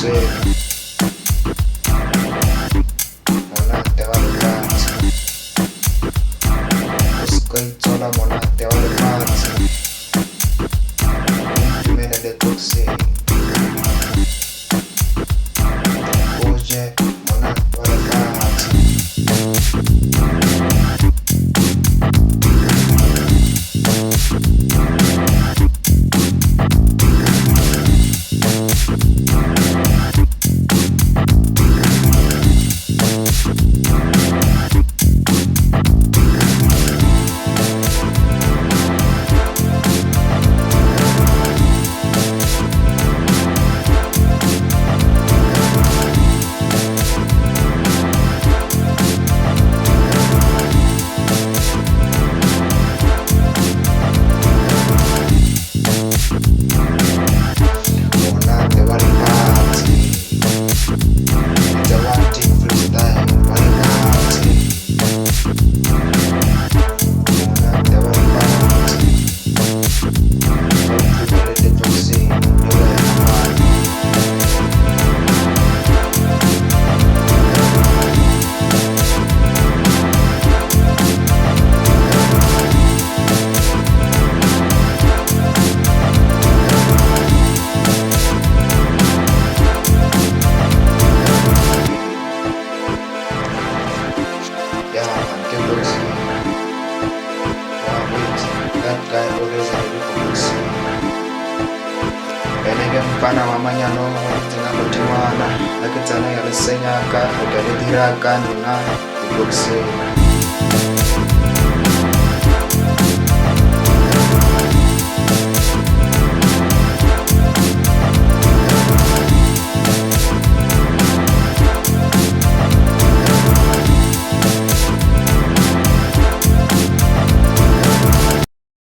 Monate wa lefatshe, o ska itsola monate wa lefatshe, itumelele TLOKS1N, o je monate wa lefatshe. That guy always had a TLOKS1N. Pengen mfana mamanya no tengah bagaimana, lagi sana yang lesenyaka, udah ditirakan na TLOKS1N.